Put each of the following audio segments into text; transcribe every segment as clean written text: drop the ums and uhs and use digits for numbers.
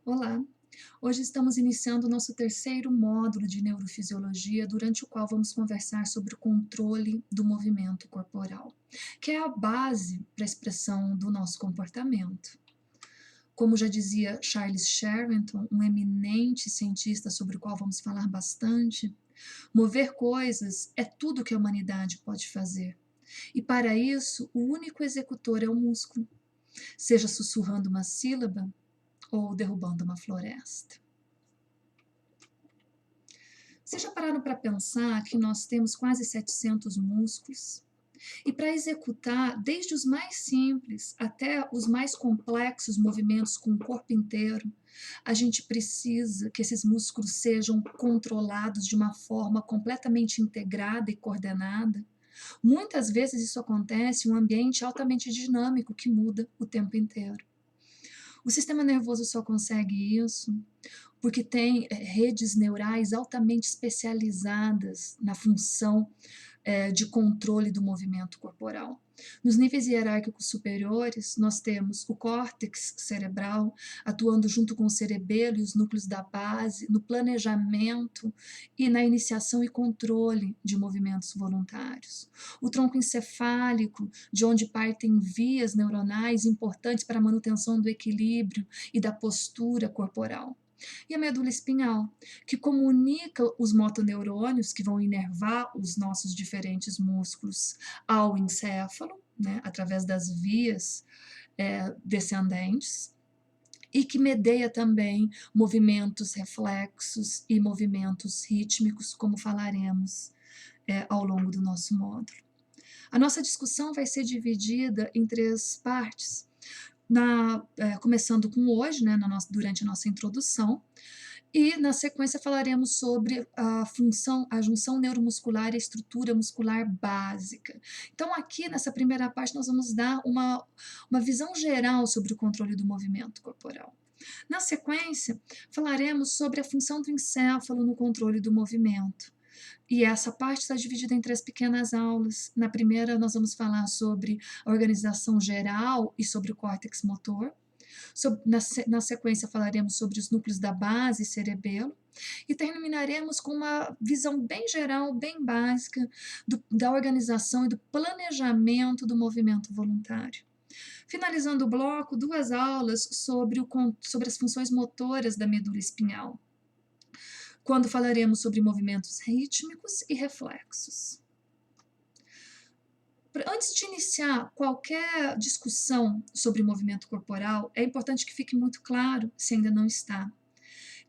Olá! Hoje estamos iniciando o nosso terceiro módulo de neurofisiologia, durante o qual vamos conversar sobre o controle do movimento corporal, que é a base para a expressão do nosso comportamento. Como já dizia Charles Sherrington, um eminente cientista sobre o qual vamos falar bastante, mover coisas é tudo que a humanidade pode fazer. E para isso, o único executor é o músculo, seja sussurrando uma sílaba ou derrubando uma floresta. Vocês já pararam para pensar que nós temos quase 700 músculos? E para executar, desde os mais simples até os mais complexos movimentos com o corpo inteiro, a gente precisa que esses músculos sejam controlados de uma forma completamente integrada e coordenada. Muitas vezes isso acontece em um ambiente altamente dinâmico que muda o tempo inteiro. O sistema nervoso só consegue isso porque tem redes neurais altamente especializadas na função de controle do movimento corporal. Nos níveis hierárquicos superiores, nós temos o córtex cerebral atuando junto com o cerebelo e os núcleos da base no planejamento e na iniciação e controle de movimentos voluntários. O tronco encefálico, de onde partem vias neuronais importantes para a manutenção do equilíbrio e da postura corporal. E a medula espinhal, que comunica os motoneurônios que vão inervar os nossos diferentes músculos ao encéfalo, né, através das vias descendentes, e que medeia também movimentos reflexos e movimentos rítmicos, como falaremos ao longo do nosso módulo. A nossa discussão vai ser dividida em três partes. Começando com hoje, né, durante a nossa introdução, e na sequência falaremos sobre a junção neuromuscular e a estrutura muscular básica. Então aqui nessa primeira parte nós vamos dar uma visão geral sobre o controle do movimento corporal. Na sequência, falaremos sobre a função do encéfalo no controle do movimento. E essa parte está dividida em três pequenas aulas. Na primeira, nós vamos falar sobre a organização geral e sobre o córtex motor. Na sequência, falaremos sobre os núcleos da base e cerebelo. E terminaremos com uma visão bem geral, bem básica, da organização e do planejamento do movimento voluntário. Finalizando o bloco, duas aulas sobre as funções motoras da medula espinhal, quando falaremos sobre movimentos rítmicos e reflexos. Antes de iniciar qualquer discussão sobre movimento corporal, é importante que fique muito claro, se ainda não está,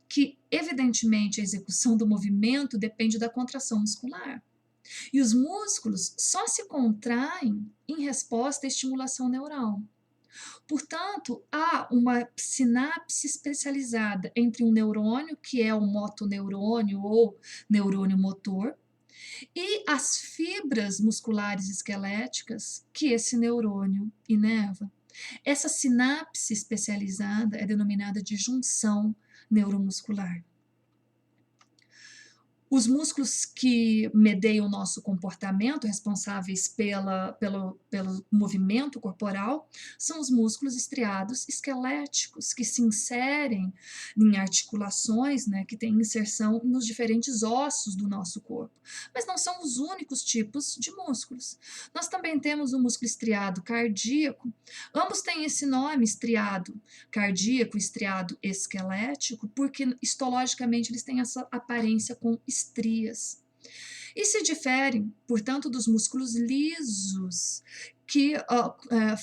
que, evidentemente, a execução do movimento depende da contração muscular. E os músculos só se contraem em resposta à estimulação neural. Portanto, há uma sinapse especializada entre um neurônio, que é o motoneurônio ou neurônio motor, e as fibras musculares esqueléticas que esse neurônio inerva. Essa sinapse especializada é denominada de junção neuromuscular. Os músculos que medeiam o nosso comportamento, responsáveis pelo movimento corporal, são os músculos estriados esqueléticos, que se inserem em articulações, né, que têm inserção nos diferentes ossos do nosso corpo. Mas não são os únicos tipos de músculos. Nós também temos o músculo estriado cardíaco. Ambos têm esse nome, estriado cardíaco, estriado esquelético, porque histologicamente eles têm essa aparência com estrias. E se diferem, portanto, dos músculos lisos, que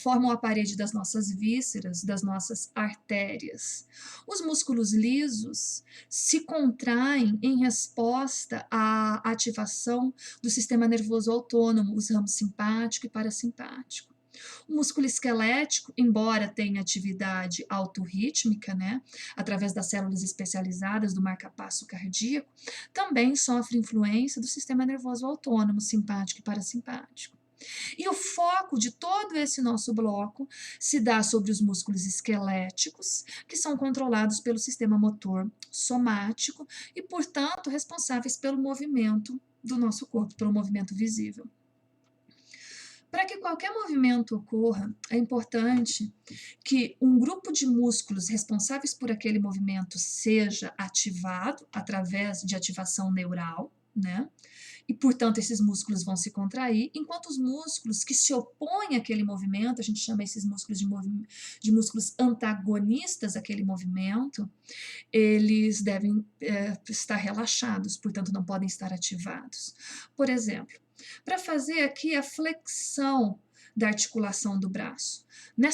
formam a parede das nossas vísceras, das nossas artérias. Os músculos lisos se contraem em resposta à ativação do sistema nervoso autônomo, os ramos simpático e parasimpático. O músculo esquelético, embora tenha atividade autorrítmica, né, através das células especializadas do marcapasso cardíaco, também sofre influência do sistema nervoso autônomo, simpático e parasimpático. E o foco de todo esse nosso bloco se dá sobre os músculos esqueléticos, que são controlados pelo sistema motor somático e, portanto, responsáveis pelo movimento do nosso corpo, pelo movimento visível. Para que qualquer movimento ocorra, é importante que um grupo de músculos responsáveis por aquele movimento seja ativado através de ativação neural, né? E, portanto, esses músculos vão se contrair, enquanto os músculos que se opõem àquele movimento, a gente chama esses músculos de músculos antagonistas àquele movimento, eles devem estar relaxados, portanto, não podem estar ativados. Por exemplo, para fazer aqui a flexão da articulação do braço.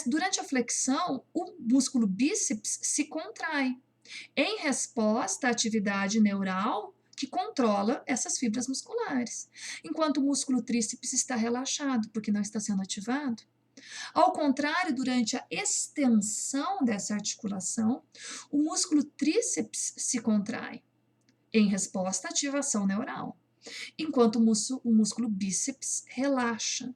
Durante a flexão, o músculo bíceps se contrai, em resposta à atividade neural que controla essas fibras musculares, enquanto o músculo tríceps está relaxado, porque não está sendo ativado. Ao contrário, durante a extensão dessa articulação, o músculo tríceps se contrai, em resposta à ativação neural, enquanto o músculo bíceps relaxa.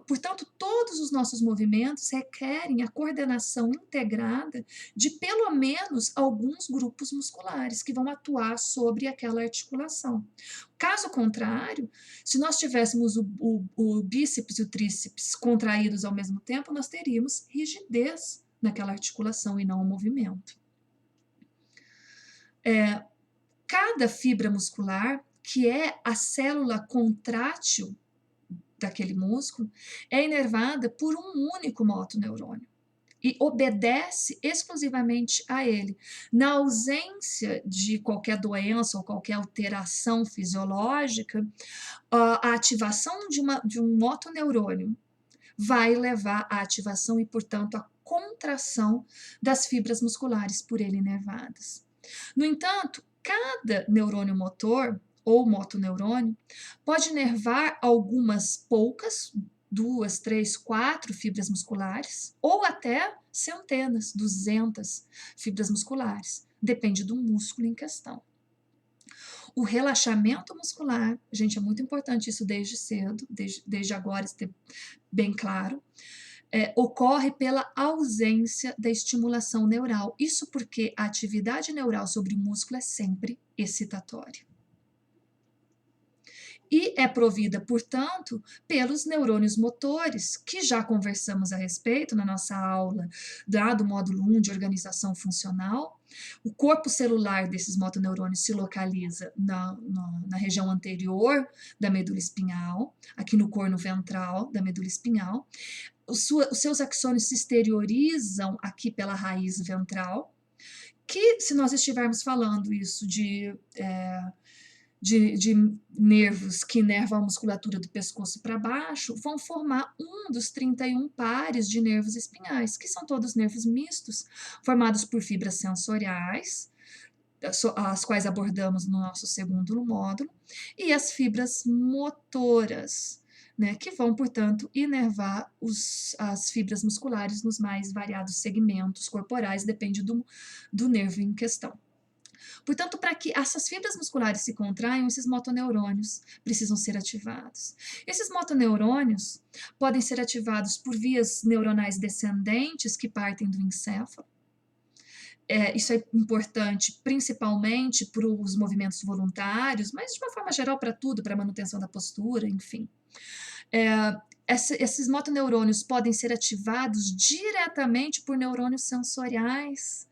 Portanto, todos os nossos movimentos requerem a coordenação integrada de pelo menos alguns grupos musculares que vão atuar sobre aquela articulação. Caso contrário, se nós tivéssemos o bíceps e o tríceps contraídos ao mesmo tempo, nós teríamos rigidez naquela articulação e não o movimento. Cada fibra muscular, que é a célula contrátil daquele músculo, é inervada por um único motoneurônio e obedece exclusivamente a ele. Na ausência de qualquer doença ou qualquer alteração fisiológica, a ativação de um motoneurônio vai levar à ativação e, portanto, à contração das fibras musculares por ele inervadas. No entanto, cada neurônio motor ou motoneurônio pode inervar algumas poucas, 2, 3, 4 fibras musculares, ou até centenas, 200 fibras musculares, depende do músculo em questão. O relaxamento muscular, gente, é muito importante isso desde cedo, desde agora, isso ter bem claro, ocorre pela ausência da estimulação neural. Isso porque a atividade neural sobre o músculo é sempre excitatória. E é provida, portanto, pelos neurônios motores, que já conversamos a respeito na nossa aula do módulo 1 de organização funcional. O corpo celular desses motoneurônios se localiza na região anterior da medula espinhal, aqui no corno ventral da medula espinhal. Os seus axônios se exteriorizam aqui pela raiz ventral, que, se nós estivermos falando isso de nervos que inervam a musculatura do pescoço para baixo, vão formar um dos 31 pares de nervos espinhais, que são todos nervos mistos, formados por fibras sensoriais, as quais abordamos no nosso segundo módulo, e as fibras motoras, né, que vão, portanto, inervar as fibras musculares nos mais variados segmentos corporais, depende do nervo em questão. Portanto, para que essas fibras musculares se contraiam, esses motoneurônios precisam ser ativados. Esses motoneurônios podem ser ativados por vias neuronais descendentes que partem do encéfalo. Isso é importante principalmente para os movimentos voluntários, mas de uma forma geral para tudo, para a manutenção da postura, enfim. Esses motoneurônios podem ser ativados diretamente por neurônios sensoriais,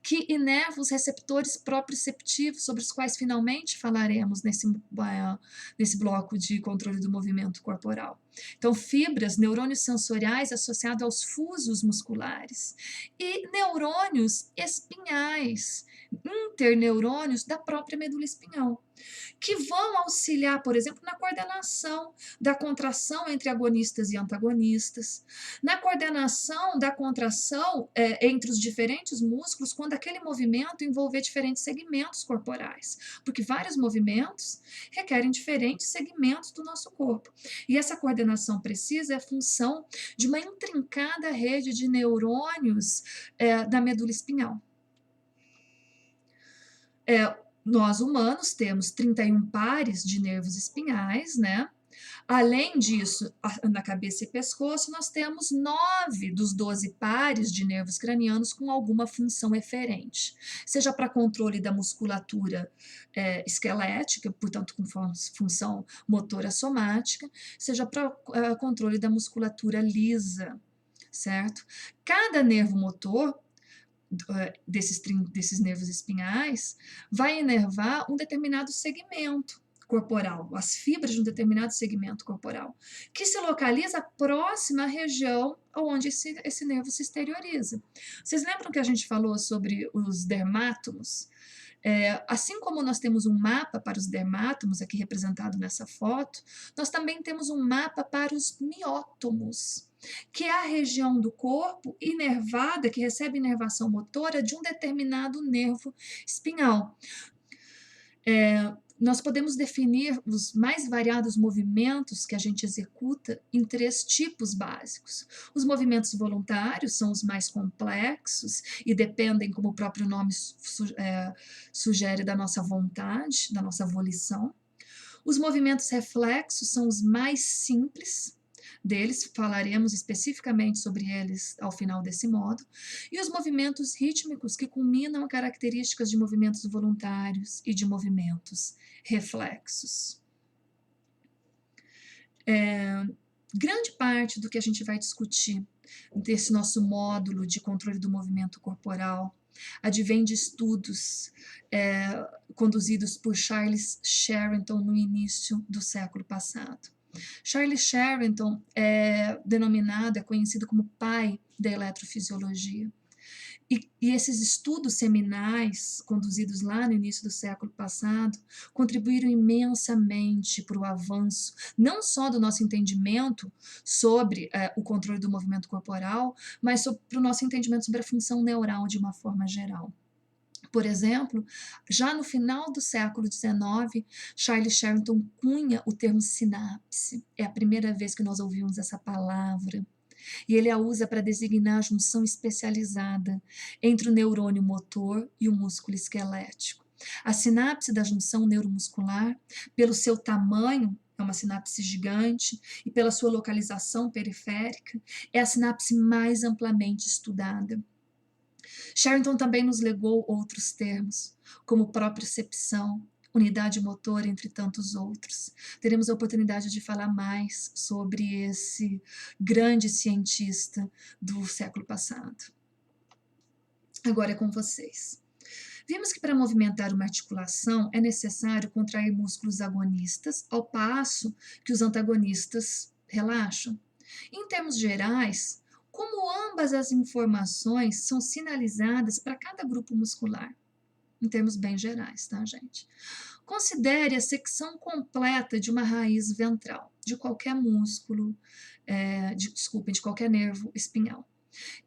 que inerva os receptores proprioceptivos, sobre os quais finalmente falaremos nesse bloco de controle do movimento corporal. Então, fibras, neurônios sensoriais associados aos fusos musculares e neurônios espinhais, interneurônios da própria medula espinhal, que vão auxiliar, por exemplo, na coordenação da contração entre agonistas e antagonistas, na coordenação da contração entre os diferentes músculos quando aquele movimento envolver diferentes segmentos corporais, porque vários movimentos requerem diferentes segmentos do nosso corpo. E essa coordenação precisa é função de uma intrincada rede de neurônios da medula espinhal. Nós humanos temos 31 pares de nervos espinhais, né? Além disso, na cabeça e pescoço, nós temos 9 dos 12 pares de nervos cranianos com alguma função eferente, seja para controle da musculatura esquelética, portanto, com função motora somática, seja para controle da musculatura lisa, certo? Cada nervo motor desses nervos espinhais vai inervar um determinado segmento corporal, as fibras de um determinado segmento corporal, que se localiza próxima à região onde esse nervo se exterioriza. Vocês lembram que a gente falou sobre os dermátomos? Assim como nós temos um mapa para os dermátomos, aqui representado nessa foto, nós também temos um mapa para os miótomos, que é a região do corpo inervada, que recebe inervação motora de um determinado nervo espinhal. Nós podemos definir os mais variados movimentos que a gente executa em 3 tipos básicos. Os movimentos voluntários são os mais complexos e dependem, como o próprio nome sugere, da nossa vontade, da nossa volição. Os movimentos reflexos são os mais simples deles, falaremos especificamente sobre eles ao final desse módulo, e os movimentos rítmicos, que culminam a características de movimentos voluntários e de movimentos reflexos. Grande parte do que a gente vai discutir desse nosso módulo de controle do movimento corporal advém de estudos conduzidos por Charles Sherrington no início do século passado. Charles Sherrington é conhecido como pai da eletrofisiologia. E esses estudos seminais, conduzidos lá no início do século passado, contribuíram imensamente para o avanço, não só do nosso entendimento sobre o controle do movimento corporal, mas para o nosso entendimento sobre a função neural de uma forma geral. Por exemplo, já no final do século XIX, Charles Sherrington cunha o termo sinapse. É a primeira vez que nós ouvimos essa palavra. E ele a usa para designar a junção especializada entre o neurônio motor e o músculo esquelético. A sinapse da junção neuromuscular, pelo seu tamanho, é uma sinapse gigante, e pela sua localização periférica, é a sinapse mais amplamente estudada. Sherrington também nos legou outros termos, como propriocepção, unidade motora, entre tantos outros. Teremos a oportunidade de falar mais sobre esse grande cientista do século passado. Agora é com vocês. Vimos que para movimentar uma articulação é necessário contrair músculos agonistas, ao passo que os antagonistas relaxam. Em termos gerais, como ambas as informações são sinalizadas para cada grupo muscular, em termos bem gerais, tá, gente? Considere a secção completa de uma raiz ventral, de qualquer músculo, de qualquer nervo espinhal.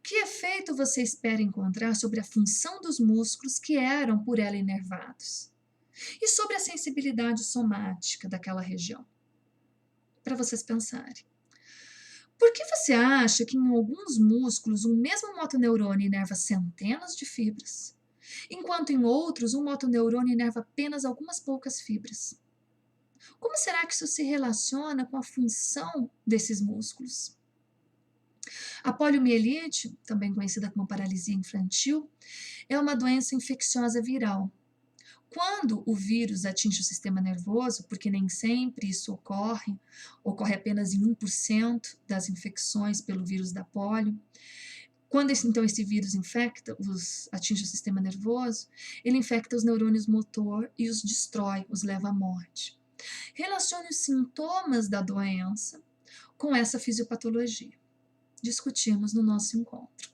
Que efeito você espera encontrar sobre a função dos músculos que eram por ela inervados? E sobre a sensibilidade somática daquela região? Para vocês pensarem. Por que você acha que em alguns músculos um mesmo motoneurônio inerva centenas de fibras, enquanto em outros um motoneurônio inerva apenas algumas poucas fibras? Como será que isso se relaciona com a função desses músculos? A poliomielite, também conhecida como paralisia infantil, é uma doença infecciosa viral. Quando o vírus atinge o sistema nervoso, porque nem sempre isso ocorre apenas em 1% das infecções pelo vírus da polio. Quando então esse vírus atinge o sistema nervoso, ele infecta os neurônios motor e os destrói, os leva à morte. Relacione os sintomas da doença com essa fisiopatologia. Discutimos no nosso encontro.